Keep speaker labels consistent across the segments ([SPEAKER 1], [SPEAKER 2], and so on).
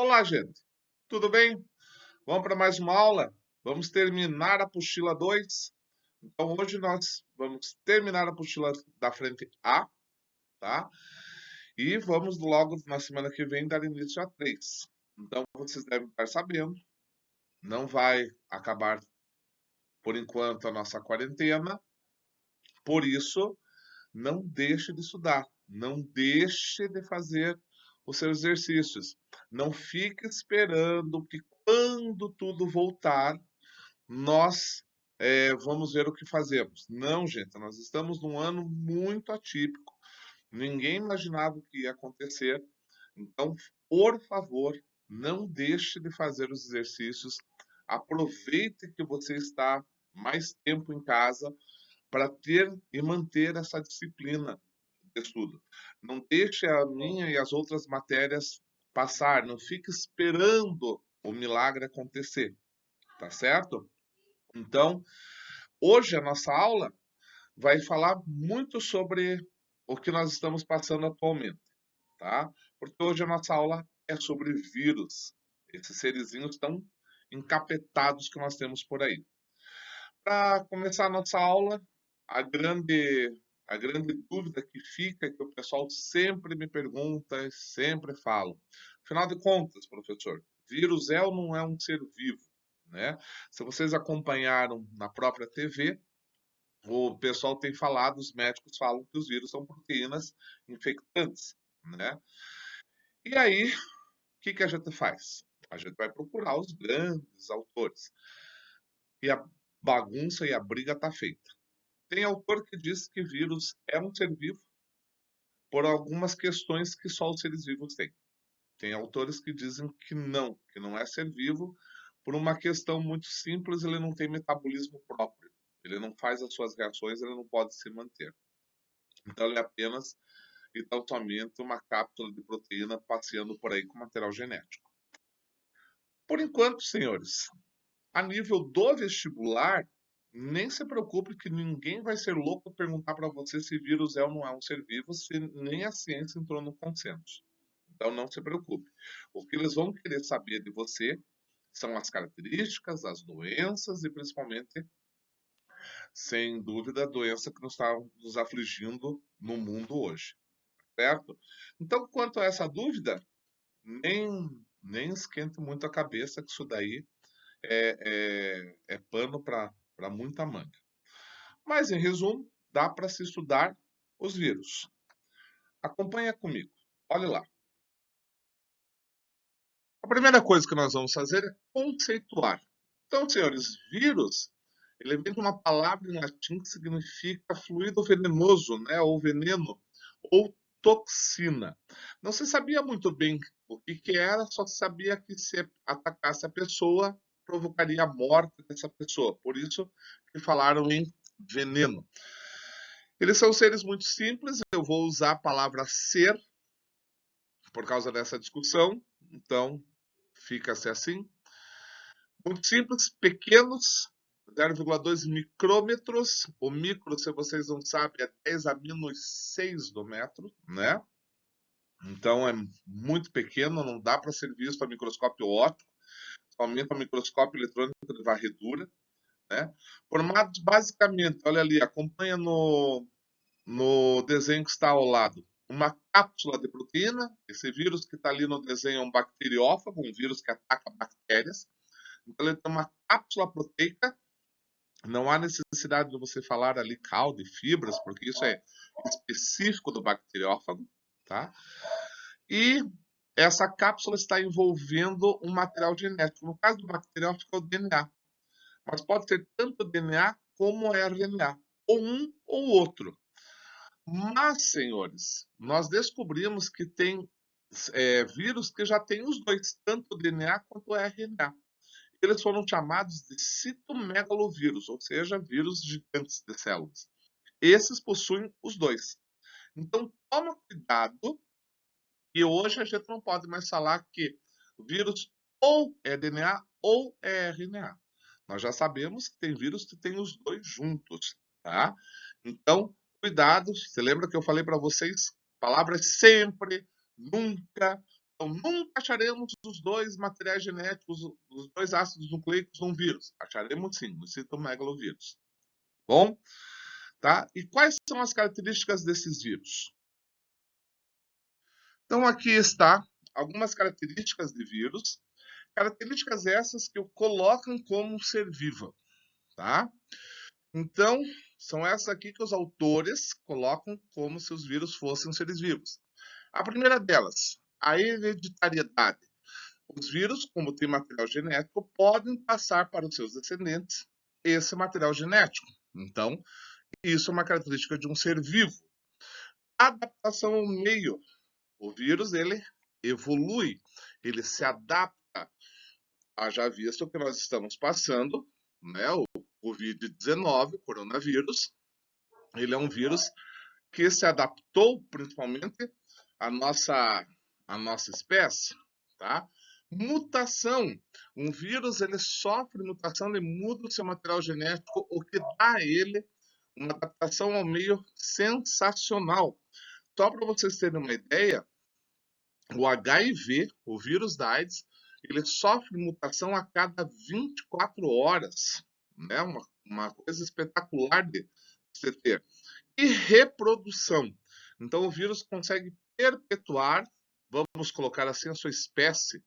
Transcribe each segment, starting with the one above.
[SPEAKER 1] Olá, gente. Tudo bem? Vamos para mais uma aula? Vamos terminar a apostila 2. Então, hoje nós vamos terminar a apostila da frente A, tá? E vamos logo, na semana que vem, dar início a 3. Então, vocês devem estar sabendo, não vai acabar, por enquanto, a nossa quarentena. Por isso, não deixe de estudar. Não deixe de fazer os seus exercícios. Não fique esperando que quando tudo voltar, nós vamos ver o que fazemos. Não, gente, nós estamos num ano muito atípico. Ninguém imaginava o que ia acontecer. Então, por favor, não deixe de fazer os exercícios. Aproveite que você está mais tempo em casa para ter e manter essa disciplina de estudo. Não deixe a minha e as outras matérias passar. Não fique esperando o milagre acontecer, tá certo? Então, hoje a nossa aula vai falar muito sobre o que nós estamos passando atualmente, tá? Porque hoje a nossa aula é sobre vírus, esses serizinhos tão encapetados que nós temos por aí. Para começar a nossa aula, a grande a grande dúvida que fica, que o pessoal sempre me pergunta e sempre fala. Afinal de contas, professor, vírus é ou não é um ser vivo, né? Se vocês acompanharam na própria TV, o pessoal tem falado, os médicos falam que os vírus são proteínas infectantes, né? E aí, o que a gente faz? A gente vai procurar os grandes autores. E a bagunça e a briga tá feita. Tem autor que diz que vírus é um ser vivo por algumas questões que só os seres vivos têm. Tem autores que dizem que não é ser vivo por uma questão muito simples, ele não tem metabolismo próprio. Ele não faz as suas reações, ele não pode se manter. Então ele é apenas e tão somente uma cápsula de proteína passeando por aí com material genético. Por enquanto, senhores, a nível do vestibular, nem se preocupe que ninguém vai ser louco perguntar para você se vírus é ou não é um ser vivo, se nem a ciência entrou no consenso. Então não se preocupe. O que eles vão querer saber de você são as características, as doenças e principalmente, sem dúvida, a doença que nos está nos afligindo no mundo hoje, certo? Então, quanto a essa dúvida, nem esquente muito a cabeça que isso daí é pano para muita manga. Mas, em resumo, dá para se estudar os vírus. Acompanha comigo. Olha lá. A primeira coisa que nós vamos fazer é conceituar. Então, senhores, vírus, ele vem de uma palavra em latim que significa fluido venenoso, né, ou veneno, ou toxina. Não se sabia muito bem o que era, só se sabia que se atacasse a pessoa, provocaria a morte dessa pessoa. Por isso que falaram em veneno. Eles são seres muito simples, eu vou usar a palavra ser por causa dessa discussão, então fica-se assim. Muito simples, pequenos, 0,2 micrômetros. O micro, se vocês não sabem, é 10 a menos 6 do metro, né? Então é muito pequeno, não dá para ser visto a microscópio óptico, somente a microscópio eletrônico de varredura, né? Formatos basicamente, olha ali, acompanha no desenho que está ao lado. Uma cápsula de proteína, esse vírus que está ali no desenho é um bacteriófago, um vírus que ataca bactérias. Então ele tem uma cápsula proteica. Não há necessidade de você falar ali caldo e fibras, porque isso é específico do bacteriófago, tá? E essa cápsula está envolvendo um material genético. No caso do bacteriófago é o DNA, mas pode ser tanto DNA como RNA, ou um ou outro. Mas, senhores, nós descobrimos que tem vírus que já tem os dois, tanto o DNA quanto o RNA. Eles foram chamados de citomegalovírus, ou seja, vírus gigantes de células. Esses possuem os dois. Então, toma cuidado, que hoje a gente não pode mais falar que o vírus ou é DNA ou é RNA. Nós já sabemos que tem vírus que tem os dois juntos, tá? Então, cuidado. Você lembra que eu falei para vocês? Palavras sempre, nunca, Então, nunca acharemos os dois materiais genéticos, os dois ácidos nucleicos num vírus. Acharemos sim, no citomegalovírus. Bom, tá? E quais são as características desses vírus? Então, aqui está algumas características de vírus. Características essas que o colocam como um ser vivo, tá? Então, são essas aqui que os autores colocam como se os vírus fossem seres vivos. A primeira delas, a hereditariedade. Os vírus, como têm material genético, podem passar para os seus descendentes esse material genético. Então, isso é uma característica de um ser vivo. Adaptação ao meio. O vírus, ele evolui, ele se adapta. Já visto o que nós estamos passando, né? O Covid-19, o coronavírus, ele é um vírus que se adaptou principalmente à nossa espécie, tá? Mutação. Um vírus, ele sofre mutação, ele muda o seu material genético, o que dá a ele uma adaptação ao meio sensacional. Só para vocês terem uma ideia, o HIV, o vírus da AIDS, ele sofre mutação a cada 24 horas, né? Uma coisa espetacular de você ter. E reprodução. Então, o vírus consegue perpetuar, vamos colocar assim, a sua espécie,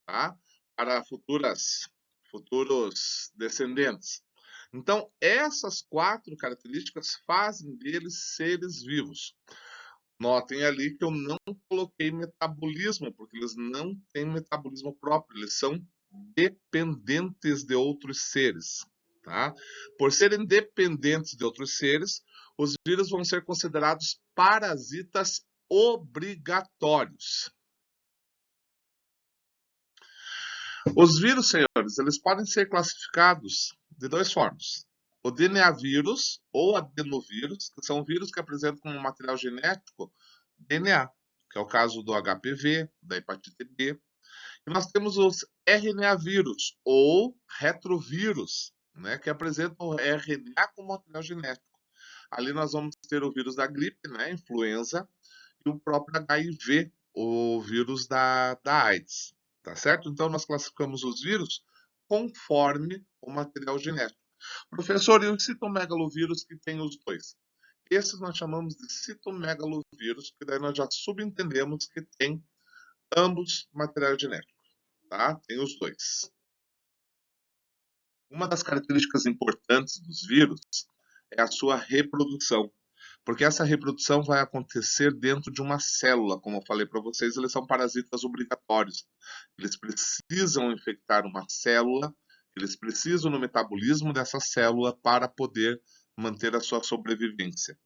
[SPEAKER 1] tá? Para futuros descendentes. Então, essas 4 características fazem deles seres vivos. Notem ali que eu não coloquei metabolismo, porque eles não têm metabolismo próprio, eles são dependentes de outros seres. Tá? Por serem dependentes de outros seres, os vírus vão ser considerados parasitas obrigatórios. Os vírus, senhores, eles podem ser classificados de 2 formas. O DNA vírus ou adenovírus, que são vírus que apresentam como material genético DNA, que é o caso do HPV, da hepatite B. E nós temos os RNA vírus ou retrovírus, né, que apresentam o RNA como material genético. Ali nós vamos ter o vírus da gripe, né, influenza, e o próprio HIV, o vírus da AIDS. Tá certo? Então, nós classificamos os vírus conforme o material genético. Professor, e o citomegalovírus que tem os dois? Esses nós chamamos de citomegalovírus, que daí nós já subentendemos que tem ambos material genético, tá? Tem os dois. Uma das características importantes dos vírus é a sua reprodução, porque essa reprodução vai acontecer dentro de uma célula, como eu falei para vocês, eles são parasitas obrigatórios. Eles precisam infectar uma célula, eles precisam no metabolismo dessa célula para poder manter a sua sobrevivência.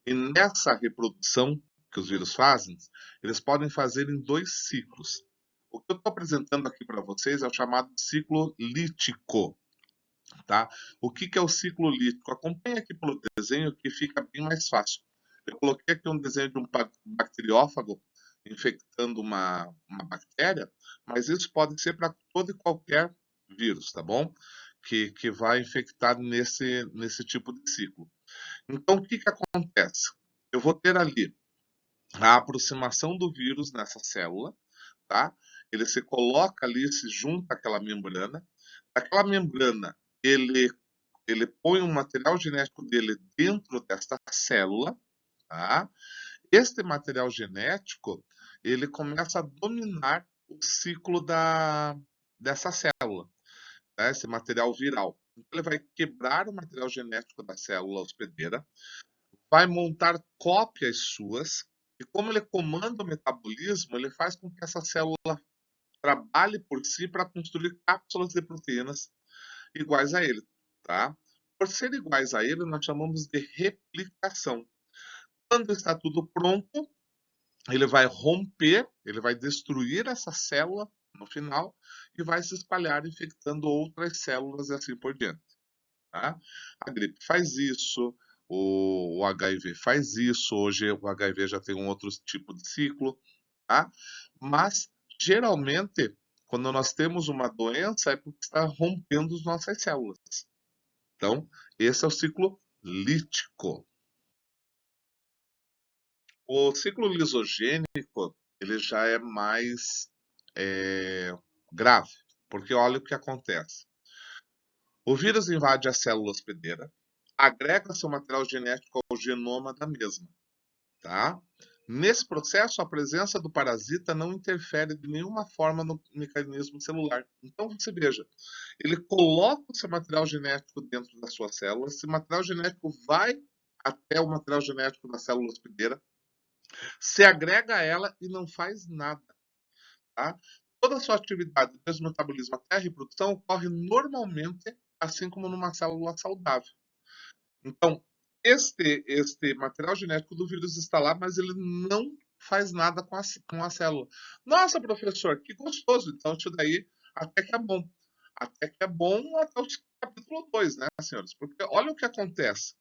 [SPEAKER 1] E nessa reprodução que os vírus fazem, eles podem fazer em 2 ciclos. O que eu estou apresentando aqui para vocês é o chamado ciclo lítico. Tá? O que é o ciclo lítico? Acompanhe aqui pelo desenho que fica bem mais fácil. Eu coloquei aqui um desenho de um bacteriófago infectando uma bactéria, mas isso pode ser para todo e qualquer vírus, tá bom? Que vai infectar nesse tipo de ciclo. Então, o que acontece? Eu vou ter ali a aproximação do vírus nessa célula, tá? Ele se coloca ali, se junta àquela membrana. Aquela membrana, ele põe um material genético dele dentro desta célula, tá? Este material genético, ele começa a dominar o ciclo dessa célula, tá? Esse material viral. Então, ele vai quebrar o material genético da célula hospedeira, vai montar cópias suas, e como ele comanda o metabolismo, ele faz com que essa célula trabalhe por si para construir cápsulas de proteínas iguais a ele, tá? Por ser iguais a ele, nós chamamos de replicação. Quando está tudo pronto, ele vai romper, ele vai destruir essa célula no final e vai se espalhar infectando outras células e assim por diante. Tá? A gripe faz isso, o HIV faz isso, hoje o HIV já tem um outro tipo de ciclo, tá? Mas geralmente, quando nós temos uma doença, é porque está rompendo as nossas células. Então, esse é o ciclo lítico. O ciclo lisogênico, ele já é mais grave, porque olha o que acontece. O vírus invade a célula hospedeira, agrega seu material genético ao genoma da mesma, tá? Nesse processo, a presença do parasita não interfere de nenhuma forma no mecanismo celular. Então, você veja, ele coloca o seu material genético dentro da sua célula, esse material genético vai até o material genético da célula hospedeira, se agrega a ela e não faz nada, tá? Toda a sua atividade, desde o metabolismo até a reprodução, ocorre normalmente, assim como numa célula saudável. Então, este material genético do vírus está lá, mas ele não faz nada com a célula. Nossa, professor, que gostoso. Então, isso daí até que é bom. Até que é bom até o capítulo 2, né, senhores? Porque olha o que acontece.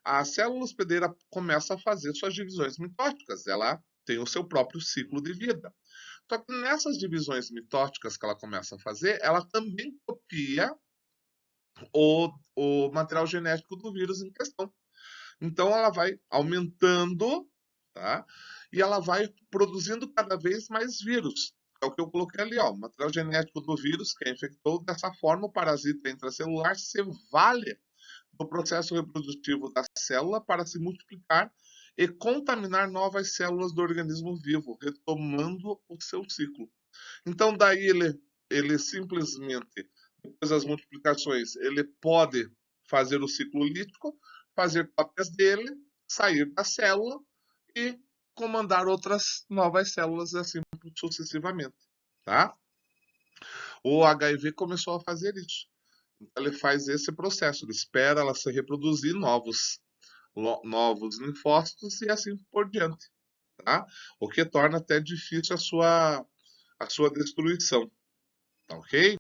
[SPEAKER 1] A célula hospedeira começa a fazer suas divisões mitóticas. Ela tem o seu próprio ciclo de vida. Só que nessas divisões mitóticas que ela começa a fazer, ela também copia o material genético do vírus em questão. Então ela vai aumentando, tá? E ela vai produzindo cada vez mais vírus. É o que eu coloquei ali, ó. O material genético do vírus que infectou, dessa forma o parasita intracelular se vale do processo reprodutivo da célula para se multiplicar e contaminar novas células do organismo vivo, retomando o seu ciclo. Então daí ele simplesmente, depois das multiplicações, ele pode fazer o ciclo lítico, fazer cópias dele, sair da célula e comandar outras novas células assim sucessivamente, tá? O HIV começou a fazer isso. Então ele faz esse processo, ele espera ela se reproduzir novos linfócitos e assim por diante, tá? O que torna até difícil a sua destruição, tá ok?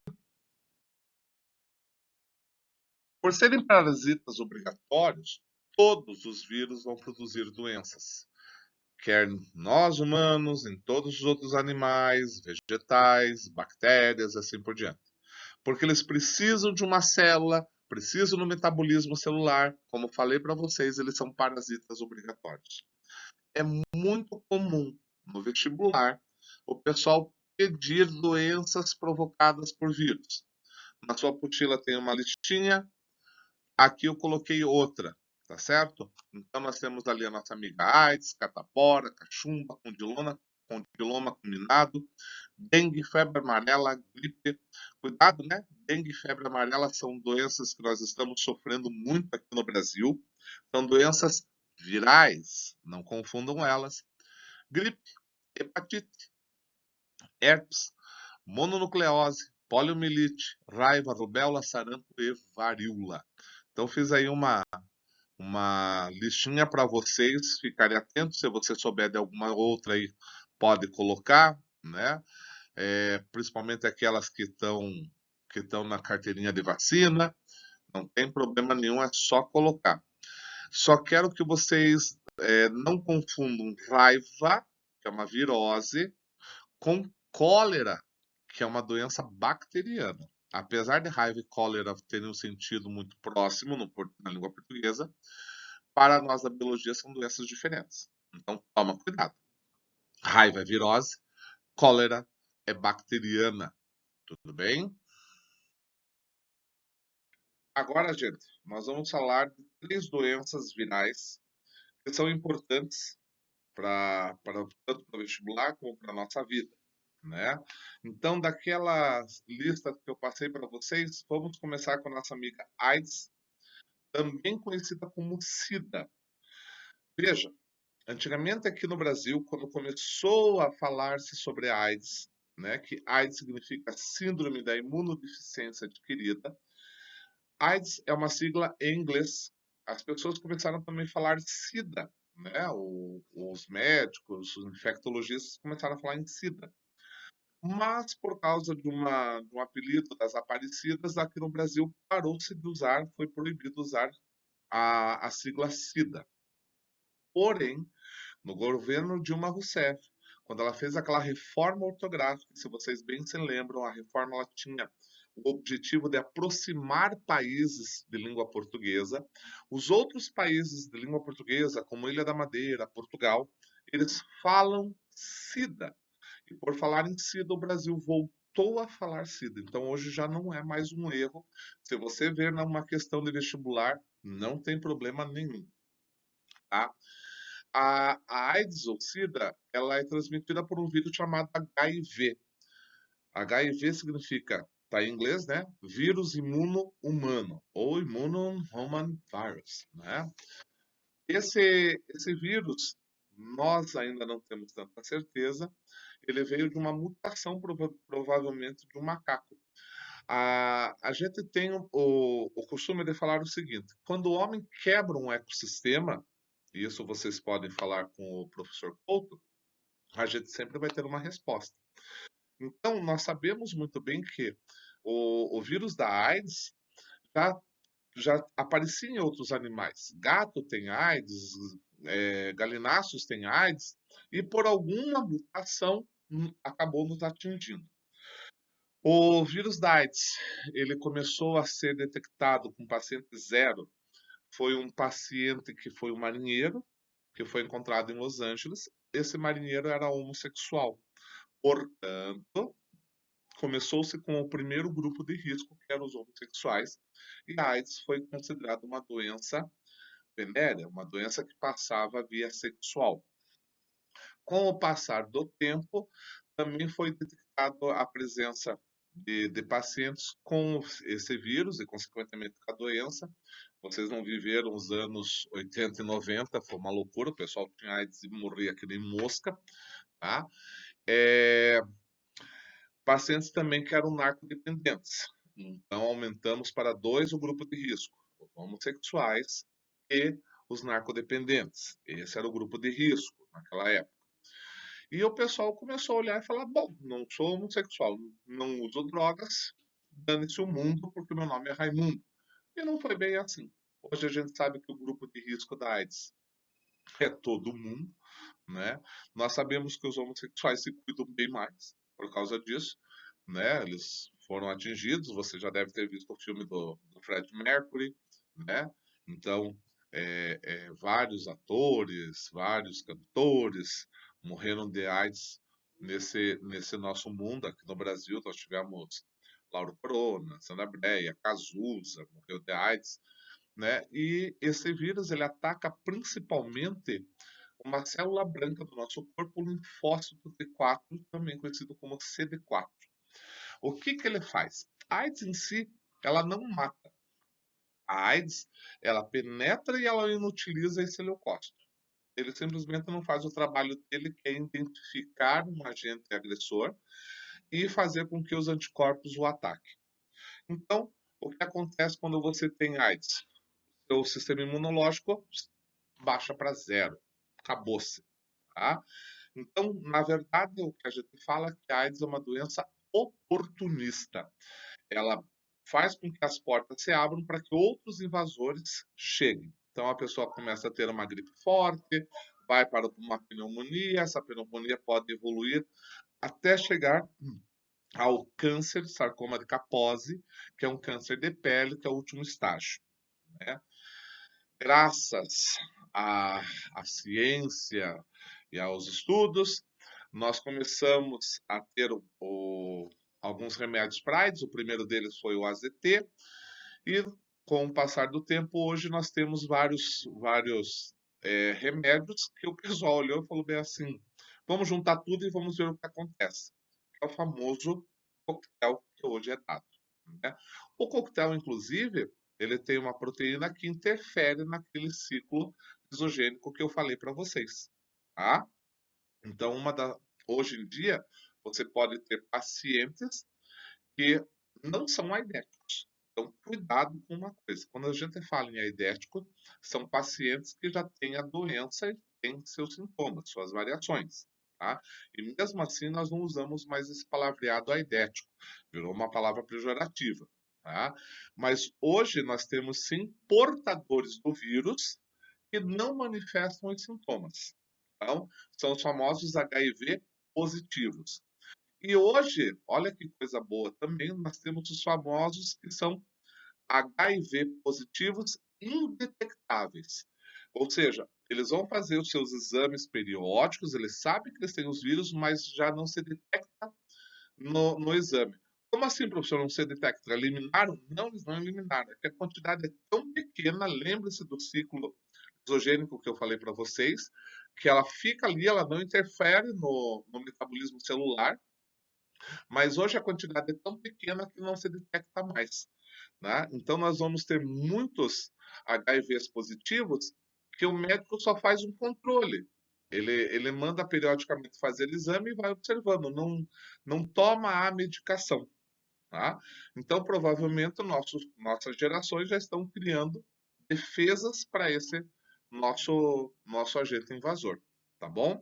[SPEAKER 1] Por serem parasitas obrigatórios, todos os vírus vão produzir doenças, quer nós humanos, em todos os outros animais, vegetais, bactérias, assim por diante. Porque eles precisam de uma célula, precisam do metabolismo celular. Como falei para vocês, eles são parasitas obrigatórios. É muito comum no vestibular o pessoal pedir doenças provocadas por vírus. Na sua apostila tem uma listinha. Aqui eu coloquei outra, tá certo? Então nós temos ali a nossa amiga AIDS, catapora, cachumba, condiloma combinado, dengue, febre amarela, gripe. Cuidado, né? Dengue e febre amarela são doenças que nós estamos sofrendo muito aqui no Brasil. São doenças virais, não confundam elas. Gripe, hepatite, herpes, mononucleose, poliomielite, raiva, rubéola, sarampo e varíola. Então fiz aí uma listinha para vocês ficarem atentos. Se você souber de alguma outra aí, pode colocar, né? Principalmente aquelas que estão na carteirinha de vacina. Não tem problema nenhum, é só colocar. Só quero que vocês não confundam raiva, que é uma virose, com cólera, que é uma doença bacteriana. Apesar de raiva e cólera terem um sentido muito próximo na língua portuguesa, para nós da biologia são doenças diferentes. Então, toma cuidado. Raiva é virose, cólera é bacteriana. Tudo bem? Agora, gente, nós vamos falar de 3 doenças virais que são importantes tanto para o vestibular como para a nossa vida, né? Então, daquela lista que eu passei para vocês, vamos começar com a nossa amiga AIDS, também conhecida como SIDA. Veja, antigamente aqui no Brasil, quando começou a falar-se sobre a AIDS, né, que AIDS significa Síndrome da Imunodeficiência Adquirida, AIDS é uma sigla em inglês. As pessoas começaram também a falar de SIDA, né? Os médicos, os infectologistas começaram a falar em SIDA. Mas por causa de um apelido das Aparecidas, aqui no Brasil parou-se de usar, foi proibido usar a sigla SIDA. Porém, no governo Dilma Rousseff, quando ela fez aquela reforma ortográfica, se vocês bem se lembram, a reforma ela tinha o objetivo de aproximar países de língua portuguesa. Os outros países de língua portuguesa, como Ilha da Madeira, Portugal, eles falam SIDA. E por falar em SIDA, o Brasil voltou a falar SIDA. Então hoje já não é mais um erro. Se você ver numa questão de vestibular, não tem problema nenhum, tá? A AIDS ou SIDA, ela é transmitida por um vírus chamado HIV. HIV significa, tá em inglês, né? Vírus imuno-humano ou Immuno-Human Virus, né? Esse vírus, nós ainda não temos tanta certeza. Ele veio de uma mutação, provavelmente, de um macaco. A gente tem o costume de falar o seguinte: quando o homem quebra um ecossistema, e isso vocês podem falar com o professor Couto, a gente sempre vai ter uma resposta. Então, nós sabemos muito bem que o vírus da AIDS já, já aparecia em outros animais. Gato tem AIDS, galináceos tem AIDS, e por alguma mutação acabou nos atingindo. O vírus da AIDS, ele começou a ser detectado com paciente zero. Foi um paciente que foi um marinheiro, que foi encontrado em Los Angeles. Esse marinheiro era homossexual. Portanto, começou-se com o primeiro grupo de risco, que eram os homossexuais, e a AIDS foi considerada uma doença venérea, uma doença que passava via sexual. Com o passar do tempo, também foi detectado a presença de pacientes com esse vírus e, consequentemente, com a doença. Vocês não viveram os anos 80 e 90, foi uma loucura, o pessoal tinha AIDS e morria que nem mosca, tá? É, pacientes também que eram narcodependentes. Então, aumentamos para dois o grupo de risco: os homossexuais e os narcodependentes. Esse era o grupo de risco naquela época. E o pessoal começou a olhar e falar: bom, não sou homossexual, não uso drogas, dane-se o mundo, porque meu nome é Raimundo. E não foi bem assim. Hoje a gente sabe que o grupo de risco da AIDS é todo mundo, né? Nós sabemos que os homossexuais se cuidam bem mais por causa disso, né? Eles foram atingidos. Você já deve ter visto o filme do Fred Mercury, né? Então, vários atores, vários cantores morreram de AIDS nesse nosso mundo. Aqui no Brasil, nós tivemos Lauro Corona, Sandra Brea, Cazuza, morreu de AIDS, né? E esse vírus ele ataca principalmente uma célula branca do nosso corpo, o linfócito T4, também conhecido como CD4. O que que ele faz? A AIDS em si, ela não mata. A AIDS, ela penetra e ela inutiliza esse leucócito. Ele simplesmente não faz o trabalho dele, que é identificar um agente agressor e fazer com que os anticorpos o ataquem. Então, o que acontece quando você tem AIDS? Seu sistema imunológico baixa para zero. Acabou-se. Tá? Então, na verdade, o que a gente fala é que a AIDS é uma doença oportunista. Ela faz com que as portas se abram para que outros invasores cheguem. Então, a pessoa começa a ter uma gripe forte, vai para uma pneumonia, essa pneumonia pode evoluir até chegar ao câncer, sarcoma de Kaposi, que é um câncer de pele, que é o último estágio, né? Graças à, à ciência e aos estudos, nós começamos a ter alguns remédios para AIDS. O primeiro deles foi o AZT, e com o passar do tempo, hoje nós temos vários remédios que o pessoal olhou e falou bem assim: vamos juntar tudo e vamos ver o que acontece. É o famoso coquetel que hoje é dado, né? O coquetel, inclusive, ele tem uma proteína que interfere naquele ciclo isogênico que eu falei para vocês, tá? Então, hoje em dia, você pode ter pacientes que não são aidéticos. Então, cuidado com uma coisa: quando a gente fala em aidético, são pacientes que já têm a doença e têm seus sintomas, suas variações, tá? E mesmo assim, nós não usamos mais esse palavreado aidético, virou uma palavra pejorativa, tá? Mas hoje nós temos sim portadores do vírus que não manifestam os sintomas. Então, são os famosos HIV positivos. E hoje, olha que coisa boa também, nós temos os famosos que são HIV positivos indetectáveis. Ou seja, eles vão fazer os seus exames periódicos, eles sabem que eles têm os vírus, mas já não se detecta no exame. Como assim, professor, não se detecta? Eliminaram? Não, eles não eliminaram. É que a quantidade é tão pequena, lembre-se do ciclo isogênico que eu falei para vocês, que ela fica ali, ela não interfere no metabolismo celular, mas hoje a quantidade é tão pequena que não se detecta mais, né? Então nós vamos ter muitos HIVs positivos que o médico só faz um controle. Ele manda periodicamente fazer exame e vai observando, não toma a medicação, tá? Então provavelmente nossas gerações já estão criando defesas para esse nosso agente invasor, tá bom?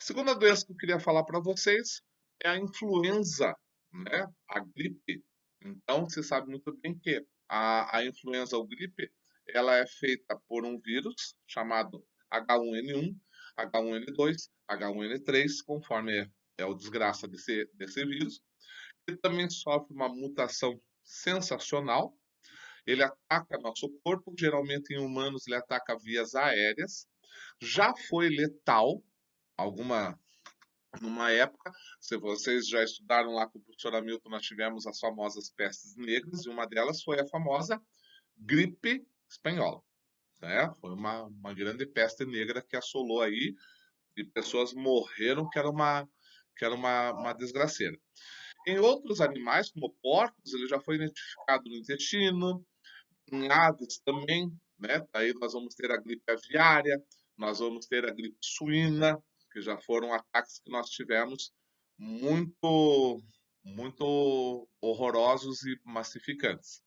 [SPEAKER 1] A segunda doença que eu queria falar para vocês é a influenza, né? A gripe. Então, você sabe muito bem que a influenza ou gripe, ela é feita por um vírus chamado H1N1, H1N2, H1N3, conforme é o desgraça desse vírus. Ele também sofre uma mutação sensacional. Ele ataca nosso corpo, geralmente em humanos ele ataca vias aéreas. Já foi letal, alguma numa época, se vocês já estudaram lá com o professor Hamilton, nós tivemos as famosas pestes negras, e uma delas foi a famosa gripe espanhola, né? Foi uma grande peste negra que assolou aí, e pessoas morreram, que era uma desgraceira. Em outros animais, como porcos, ele já foi identificado no intestino, em aves também, né? Aí nós vamos ter a gripe aviária, nós vamos ter a gripe suína, que já foram ataques que nós tivemos muito, muito horrorosos e massificantes.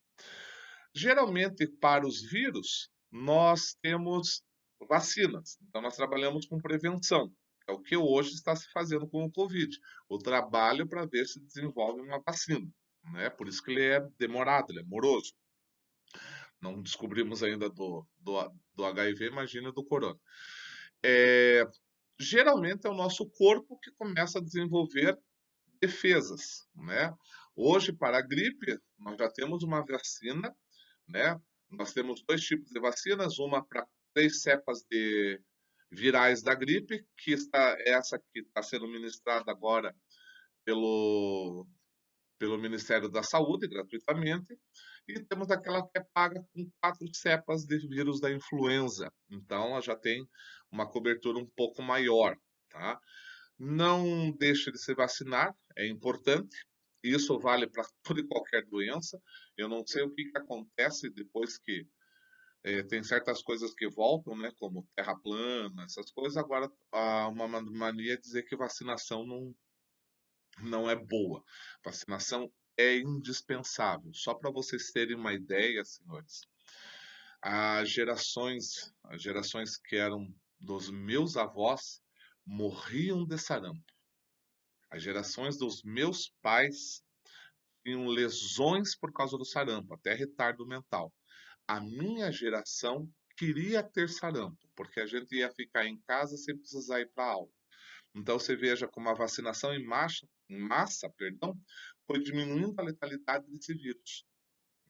[SPEAKER 1] Geralmente, para os vírus, nós temos vacinas. Então, nós trabalhamos com prevenção. É o que hoje está se fazendo com o Covid. O trabalho para ver se desenvolve uma vacina. Né? Por isso que ele é demorado, ele é moroso. Não descobrimos ainda do HIV, imagina do corona. É, geralmente é o nosso corpo que começa a desenvolver defesas, né? Hoje, para a gripe, nós já temos uma vacina, né? Nós temos dois tipos de vacinas, uma para 3 cepas de virais da gripe, que está essa que está sendo ministrada agora pelo Ministério da Saúde, gratuitamente, e temos aquela que é paga com 4 cepas de vírus da influenza. Então, ela já tem uma cobertura um pouco maior, tá? Não deixe de se vacinar, é importante. Isso vale para toda e qualquer doença. Eu não sei o que acontece depois que tem certas coisas que voltam, né, como terra plana, essas coisas. Agora, há uma mania é dizer que vacinação não é boa. Vacinação é indispensável. Só para vocês terem uma ideia, senhores, as gerações que eram dos meus avós morriam de sarampo. As gerações dos meus pais tinham lesões por causa do sarampo, até retardo mental. A minha geração queria ter sarampo, porque a gente ia ficar em casa sem precisar ir para aula. Então você veja como a vacinação em massa, perdão, foi diminuindo a letalidade desse vírus,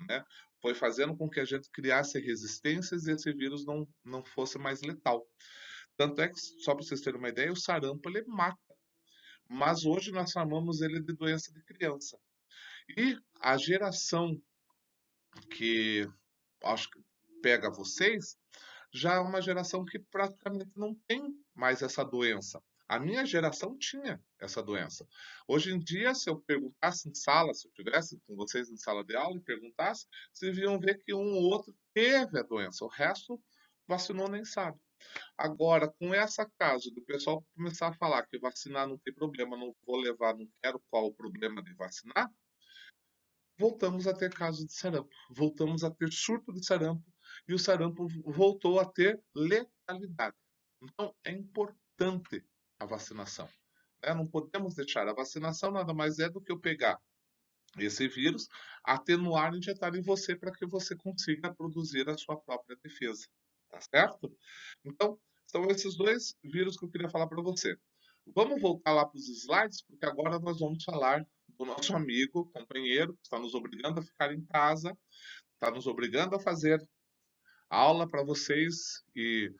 [SPEAKER 1] né? Foi fazendo com que a gente criasse resistências e esse vírus não fosse mais letal. Tanto é que, só para vocês terem uma ideia, o sarampo ele mata, mas hoje nós chamamos ele de doença de criança. E a geração que acho que pega vocês já é uma geração que praticamente não tem mais essa doença. A minha geração tinha essa doença. Hoje em dia, se eu perguntasse em sala, se eu tivesse com vocês em sala de aula e perguntasse, vocês iam ver que um ou outro teve a doença. O resto vacinou nem sabe. Agora, com essa caso do pessoal começar a falar que vacinar não tem problema, não vou levar, não quero, qual o problema de vacinar, voltamos a ter casos de sarampo, voltamos a ter surto de sarampo e o sarampo voltou a ter letalidade. Então é importante a vacinação, né? Não podemos deixar. A vacinação nada mais é do que eu pegar esse vírus, atenuar e injetar em você para que você consiga produzir a sua própria defesa. Tá certo? Então, são esses dois vírus que eu queria falar para você. Vamos voltar lá para os slides, porque agora nós vamos falar do nosso amigo, companheiro, que está nos obrigando a ficar em casa, está nos obrigando a fazer aula para vocês e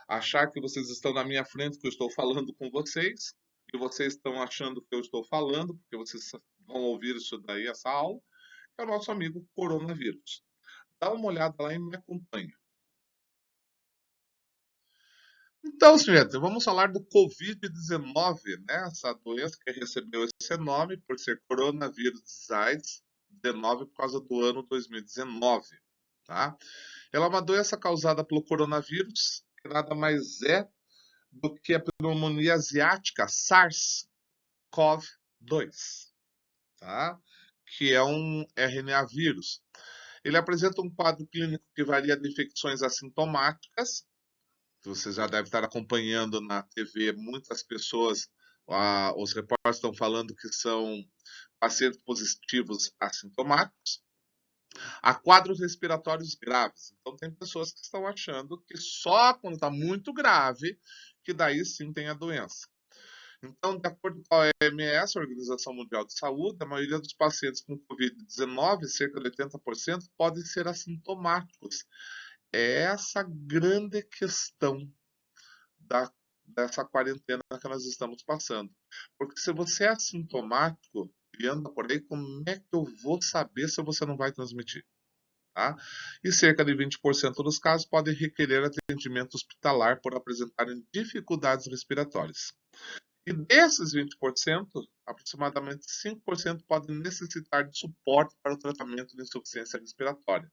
[SPEAKER 1] achar que vocês estão na minha frente, que eu estou falando com vocês, e vocês estão achando que eu estou falando, porque vocês vão ouvir isso daí, essa aula, que é o nosso amigo coronavírus. Dá uma olhada lá e me acompanha. Então, gente, vamos falar do Covid-19, né? Essa doença que recebeu esse nome por ser coronavírus SARS-19 por causa do ano 2019, tá? Ela é uma doença causada pelo coronavírus, que nada mais é do que a pneumonia asiática SARS-CoV-2, tá? Que é um RNA vírus. Ele apresenta um quadro clínico que varia de infecções assintomáticas. Você já deve estar acompanhando na TV muitas pessoas, os repórteres estão falando que são pacientes positivos assintomáticos, a quadros respiratórios graves. Então, tem pessoas que estão achando que só quando está muito grave, que daí sim tem a doença. Então, de acordo com a OMS, a Organização Mundial de Saúde, a maioria dos pacientes com Covid-19, cerca de 80%, podem ser assintomáticos. É essa grande questão da, dessa quarentena que nós estamos passando. Porque se você é assintomático e anda por aí, como é que eu vou saber se você não vai transmitir? Tá? E cerca de 20% dos casos podem requerer atendimento hospitalar por apresentarem dificuldades respiratórias. E desses 20%, aproximadamente 5% podem necessitar de suporte para o tratamento de insuficiência respiratória,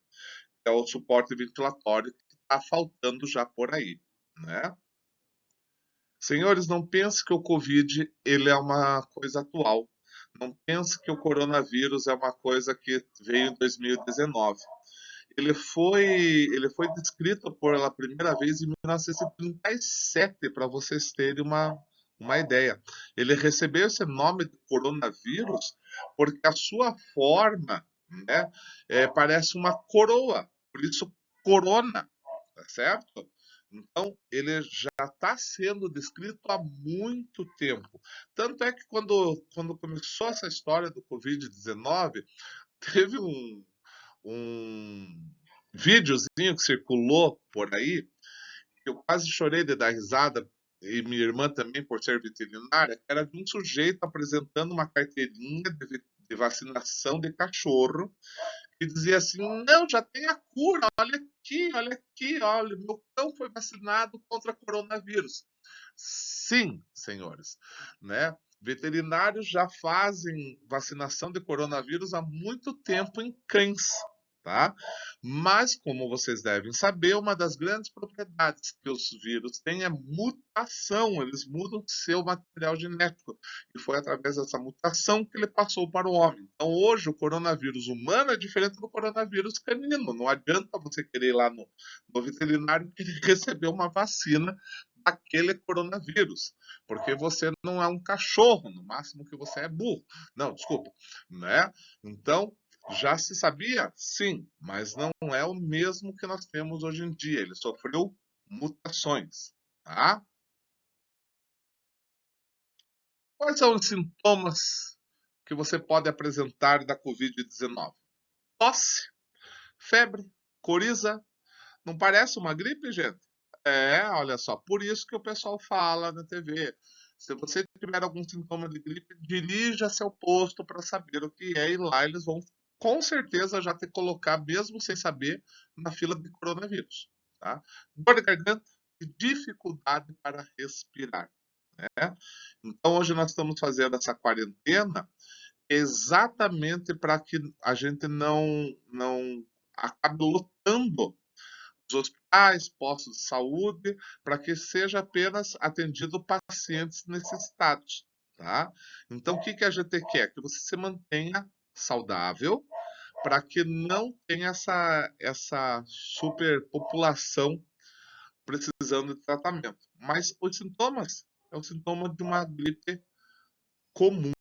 [SPEAKER 1] que é o suporte ventilatório que está faltando já por aí, né? Senhores, não pense que o Covid ele é uma coisa atual. Não pense que o coronavírus é uma coisa que veio em 2019. Ele foi descrito pela primeira vez em 1937, para vocês terem uma ideia. Ele recebeu esse nome de coronavírus porque a sua forma, né, parece uma coroa, por isso corona, tá certo? Então, ele já está sendo descrito há muito tempo. Tanto é que quando começou essa história do Covid-19, teve um videozinho que circulou por aí, que eu quase chorei de dar risada, e minha irmã também, por ser veterinária, que era de um sujeito apresentando uma carteirinha de vacinação de cachorro, que dizia assim: não, já tem a cura, olha aqui, olha, meu cão foi vacinado contra coronavírus. Sim, senhores, né? Veterinários já fazem vacinação de coronavírus há muito tempo em cães, tá? Mas, como vocês devem saber, uma das grandes propriedades que os vírus têm é mutação, eles mudam seu material genético. E foi através dessa mutação que ele passou para o homem. Então, hoje, o coronavírus humano é diferente do coronavírus canino. Não adianta você querer ir lá no veterinário que ele recebeu uma vacina daquele coronavírus, porque você não é um cachorro, no máximo que você é burro. Não, desculpa, né? Então, já se sabia? Sim, mas não é o mesmo que nós temos hoje em dia. Ele sofreu mutações, tá? Quais são os sintomas que você pode apresentar da Covid-19? Tosse, febre, coriza. Não parece uma gripe, gente? Olha só, por isso que o pessoal fala na TV. Se você tiver algum sintoma de gripe, dirija-se ao posto para saber o que é, e lá eles vão com certeza já te colocar, mesmo sem saber, na fila de coronavírus, tá? Dor de garganta e dificuldade para respirar, né? Então hoje nós estamos fazendo essa quarentena exatamente para que a gente não acabe lotando os hospitais, postos de saúde, para que seja apenas atendido pacientes necessitados, tá? Então, o que que a gente quer? Que você se mantenha saudável, para que não tenha essa superpopulação precisando de tratamento. Mas os sintomas é o sintoma de uma gripe comum.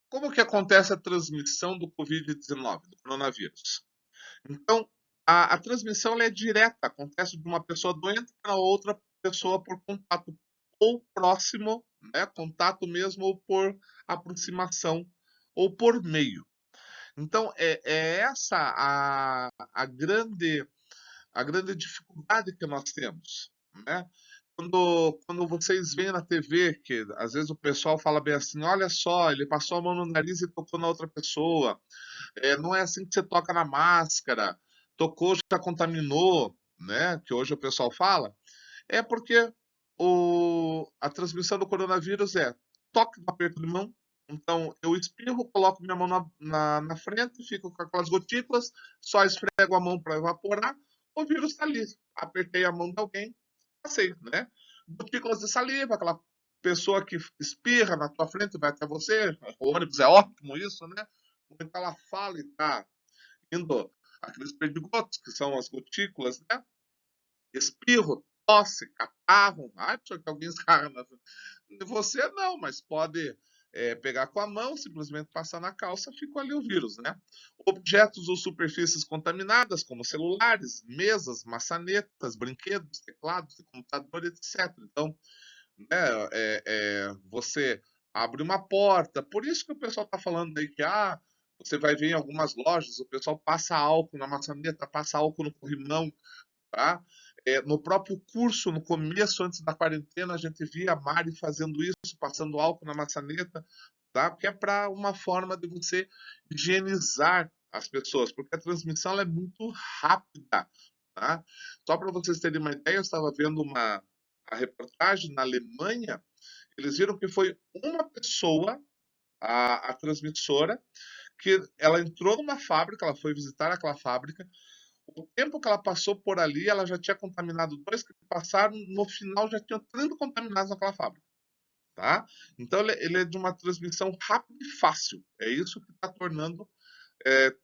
[SPEAKER 1] Como que acontece a transmissão do Covid-19, do coronavírus? Então, a transmissão ela é direta, acontece de uma pessoa doente para outra pessoa por contato ou próximo, né, contato mesmo, ou por aproximação, ou por meio. Então, é essa a grande dificuldade que nós temos, né? Quando vocês veem na TV que às vezes o pessoal fala bem assim, olha só, ele passou a mão no nariz e tocou na outra pessoa, não é assim que você toca na máscara, tocou, já contaminou, né? Que hoje o pessoal fala, é porque a transmissão do coronavírus é toque no aperto de mão. Então, eu espirro, coloco minha mão na frente, fico com aquelas gotículas, só esfrego a mão para evaporar, o vírus está ali. Apertei a mão de alguém, passei, né? Gotículas de saliva, aquela pessoa que espirra na tua frente, vai até você, o ônibus é ótimo isso, né? Quando ela fala e tá indo aqueles perdigotos, que são as gotículas, né? Espirro, tosse, catarro. Ai, pessoal, que alguém escarra na... Você não, mas pode pegar com a mão, simplesmente passar na calça, fica ali o vírus, né? Objetos ou superfícies contaminadas, como celulares, mesas, maçanetas, brinquedos, teclados, computadores, etc. Então, né, você abre uma porta. Por isso que o pessoal está falando aí que você vai ver em algumas lojas, o pessoal passa álcool na maçaneta, passa álcool no corrimão, tá? No próprio curso, no começo, antes da quarentena, a gente via a Mari fazendo isso, passando álcool na maçaneta, tá? Que é para uma forma de você higienizar as pessoas, porque a transmissão ela é muito rápida, tá? Só para vocês terem uma ideia, eu estava vendo a reportagem na Alemanha, eles viram que foi uma pessoa, a transmissora, que ela entrou numa fábrica, ela foi visitar aquela fábrica, o tempo que ela passou por ali, ela já tinha contaminado dois que passaram, no final já tinha 30 contaminados naquela fábrica, tá? Então ele é de uma transmissão rápida e fácil. É isso que está tornando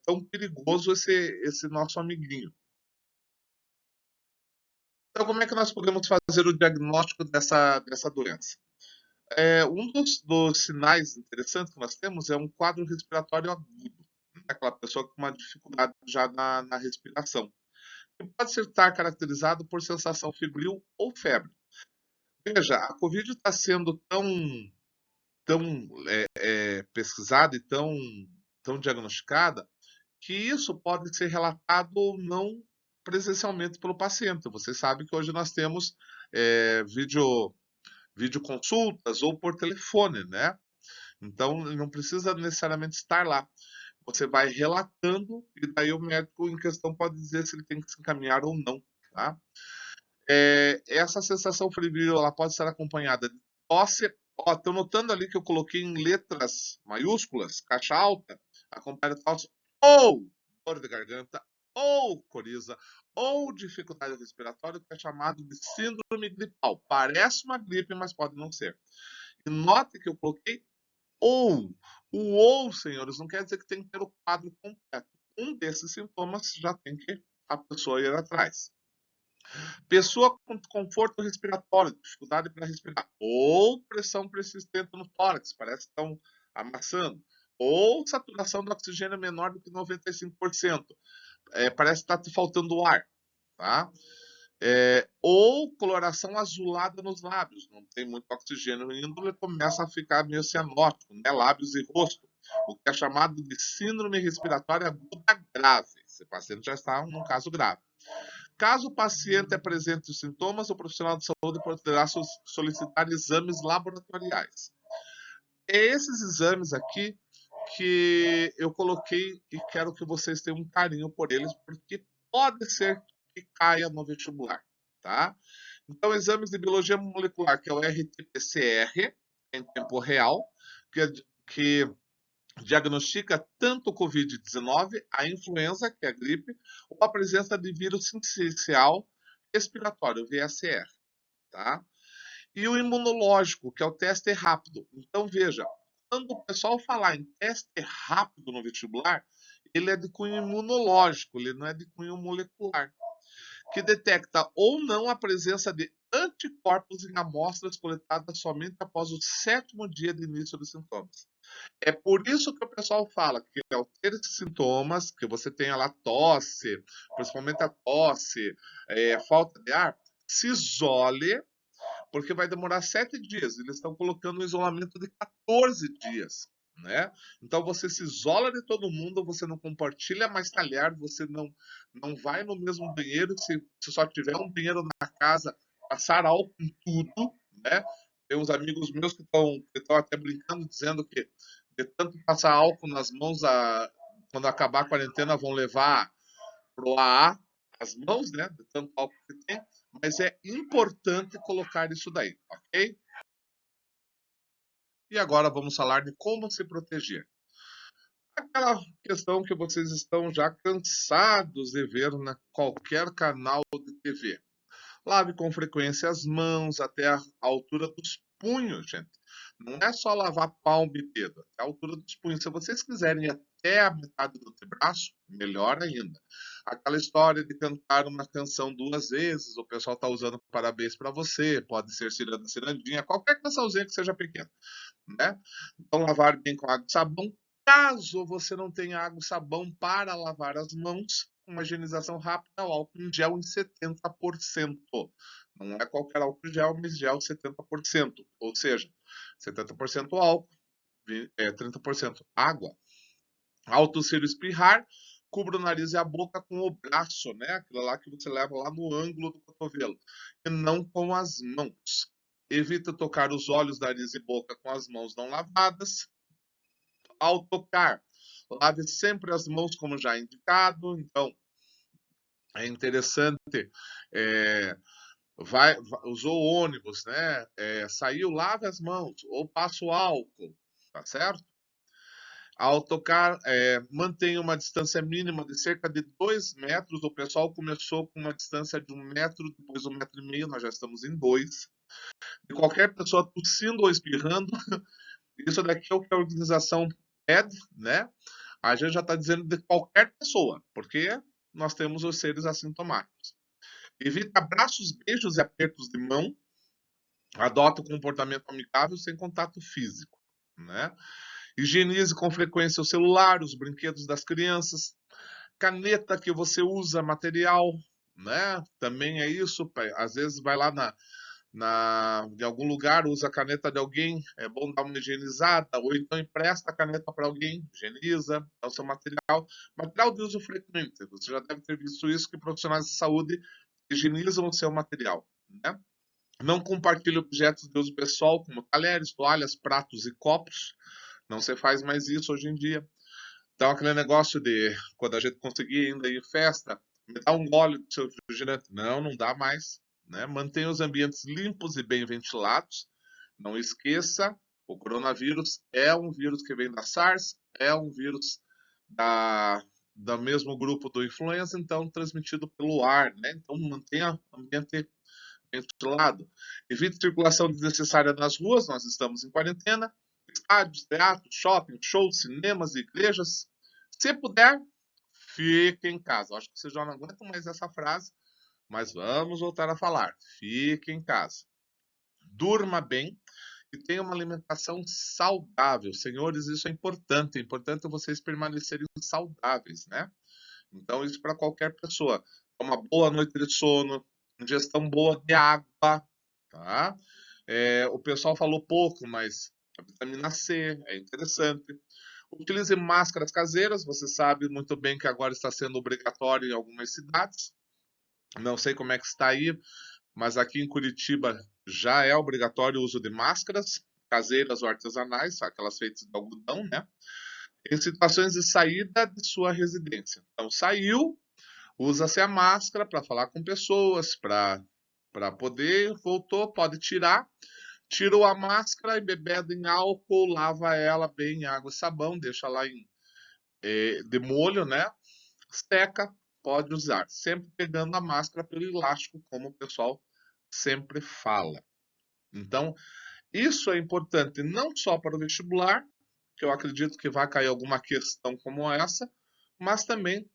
[SPEAKER 1] tão perigoso esse nosso amiguinho. Então, como é que nós podemos fazer o diagnóstico dessa doença? Um dos sinais interessantes que nós temos é um quadro respiratório agudo, né? Aquela pessoa com uma dificuldade já na respiração. Que pode estar caracterizado por sensação febril ou febre. Veja, a Covid está sendo tão pesquisada e tão diagnosticada que isso pode ser relatado ou não presencialmente pelo paciente. Você sabe que hoje nós temos videoconsultas ou por telefone, né? Então, não precisa necessariamente estar lá. Você vai relatando e daí o médico em questão pode dizer se ele tem que se encaminhar ou não, tá? Essa sensação febril ela pode ser acompanhada de tosse. Ó, estou notando ali que eu coloquei em letras maiúsculas, caixa alta, acompanhada de tosse ou dor de garganta, ou coriza, ou dificuldade respiratória, que é chamado de síndrome gripal. Parece uma gripe, mas pode não ser. E note que eu coloquei ou. O ou, senhores, não quer dizer que tem que ter o quadro completo. Um desses sintomas já tem que a pessoa ir atrás. Pessoa com desconforto respiratório, dificuldade para respirar, ou pressão persistente no tórax, parece que estão amassando, ou saturação do oxigênio menor do que 95%, parece que está te faltando ar, tá? Ou coloração azulada nos lábios, não tem muito oxigênio indo, ele começa a ficar meio cianótico, né? Lábios e rosto, o que é chamado de síndrome respiratória aguda grave. Esse paciente já está num caso grave. Caso o paciente apresente os sintomas, o profissional de saúde poderá solicitar exames laboratoriais. É esses exames aqui que eu coloquei e quero que vocês tenham um carinho por eles, porque pode ser que caia no vestibular, tá? Então, exames de biologia molecular, que é o RT-PCR, em tempo real, que diagnostica tanto o Covid-19, a influenza, que é a gripe, ou a presença de vírus sincicial respiratório, VSR, tá? E o imunológico, que é o teste rápido. Então, veja, quando o pessoal falar em teste rápido no vestibular, ele é de cunho imunológico, ele não é de cunho molecular, que detecta ou não a presença de anticorpos em amostras coletadas somente após o 7º dia de início dos sintomas. É por isso que o pessoal fala que ao ter esses sintomas, que você tenha lá tosse, principalmente a tosse, falta de ar, se isole, porque vai demorar 7 dias. Eles estão colocando um isolamento de 14 dias. né? Então você se isola de todo mundo, você não compartilha mais talher, você não vai no mesmo banheiro, se só tiver um banheiro na casa, passar álcool em tudo, né? Tem uns amigos meus que estão até brincando, dizendo que de tanto passar álcool nas mãos, quando acabar a quarentena vão levar pro AA as mãos, né? De tanto álcool que tem, mas é importante colocar isso daí, ok? E agora vamos falar de como se proteger. Aquela questão que vocês estão já cansados de ver na qualquer canal de TV. Lave com frequência as mãos até a altura dos punhos, gente. Não é só lavar palmo e dedo, até a altura dos punhos. Se vocês quiserem ir até a metade do antebraço, melhor ainda. Aquela história de cantar uma canção duas vezes, o pessoal está usando parabéns para você, pode ser ciranda, cirandinha, qualquer cançãozinha que seja pequena, né? Então, lavar bem com água e sabão. Caso você não tenha água e sabão para lavar as mãos, uma higienização rápida, o álcool em gel em 70%. Não é qualquer álcool em gel, mas gel 70%. Ou seja, 70% álcool, 30% água. Ao tossir ou espirrar, cubra o nariz e a boca com o braço, né? Aquilo lá que você leva lá no ângulo do cotovelo, e não com as mãos. Evita tocar os olhos, nariz e boca com as mãos não lavadas. Ao tocar, lave sempre as mãos, como já indicado. Então, é interessante. É, usou o ônibus, né? Saiu, lave as mãos ou passa o álcool, tá certo? Ao tocar, mantenha uma distância mínima de cerca de 2 metros. O pessoal começou com uma distância de 1 metro, depois 1,5 metro, nós já estamos em 2. De qualquer pessoa tossindo ou espirrando, isso daqui é o que a organização pede, né? A gente já está dizendo de qualquer pessoa, porque nós temos os seres assintomáticos. Evita abraços, beijos e apertos de mão. Adota o comportamento amigável sem contato físico, né? Higienize com frequência o celular, os brinquedos das crianças, caneta que você usa, material, né? Também é isso. Às vezes vai lá em algum lugar, usa a caneta de alguém, é bom dar uma higienizada, ou então empresta a caneta para alguém, higieniza, é o seu material. Material de uso frequente, você já deve ter visto isso, que profissionais de saúde higienizam o seu material, né? Não compartilhe objetos de uso pessoal, como talheres, toalhas, pratos e copos. Não se faz mais isso hoje em dia. Então, aquele negócio de, quando a gente conseguir ainda ir em festa, me dá um gole do seu refrigerante. Não, não dá mais, né? Mantenha os ambientes limpos e bem ventilados. Não esqueça, o coronavírus é um vírus que vem da SARS, é um vírus da, do mesmo grupo do influenza, então transmitido pelo ar, né? Então mantenha o ambiente ventilado. Evite circulação desnecessária nas ruas, nós estamos em quarentena. Estádios, teatros, shopping, shows, cinemas, igrejas. Se puder, fique em casa. Acho que você já não aguenta mais essa frase, mas vamos voltar a falar. Fique em casa. Durma bem e tenha uma alimentação saudável. Senhores, isso é importante. É importante vocês permanecerem saudáveis, né? Então, isso para qualquer pessoa. Uma boa noite de sono, ingestão boa de água, tá? O pessoal falou pouco, mas a vitamina C é interessante. Utilize máscaras caseiras. Você sabe muito bem que agora está sendo obrigatório em algumas cidades. Não sei como é que está aí, mas aqui em Curitiba já é obrigatório o uso de máscaras caseiras ou artesanais, aquelas feitas de algodão, né? Em situações de saída de sua residência. Então, saiu, usa-se a máscara para falar com pessoas, para poder, voltou, pode tirar. Tirou a máscara e bebendo em álcool, lava ela bem em água e sabão, deixa lá de molho, né? Seca, pode usar. Sempre pegando a máscara pelo elástico, como o pessoal sempre fala. Então, isso é importante não só para o vestibular, que eu acredito que vai cair alguma questão como essa, mas também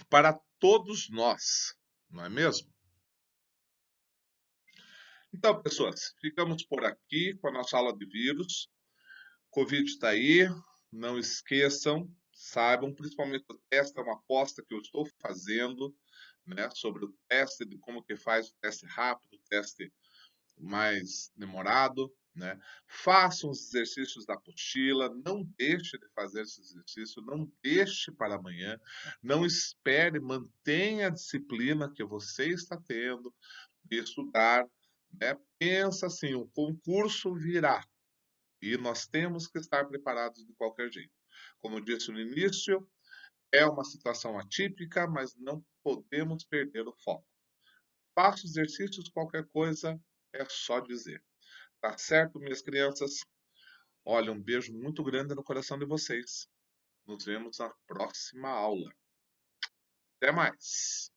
[SPEAKER 1] para todos nós, não é mesmo? Então, pessoas, ficamos por aqui com a nossa aula de vírus. Covid está aí, não esqueçam, saibam, principalmente o teste é uma aposta que eu estou fazendo, né, sobre o teste, de como que faz o teste rápido, o teste mais demorado, né? Faça os exercícios da apostila, não deixe de fazer esse exercício, não deixe para amanhã, não espere, mantenha a disciplina que você está tendo de estudar, né? Pensa assim, o concurso virá e nós temos que estar preparados de qualquer jeito. Como eu disse no início, é uma situação atípica, mas não podemos perder o foco. Faça exercícios, qualquer coisa é só dizer. Tá certo, minhas crianças? Olha, um beijo muito grande no coração de vocês. Nos vemos na próxima aula. Até mais!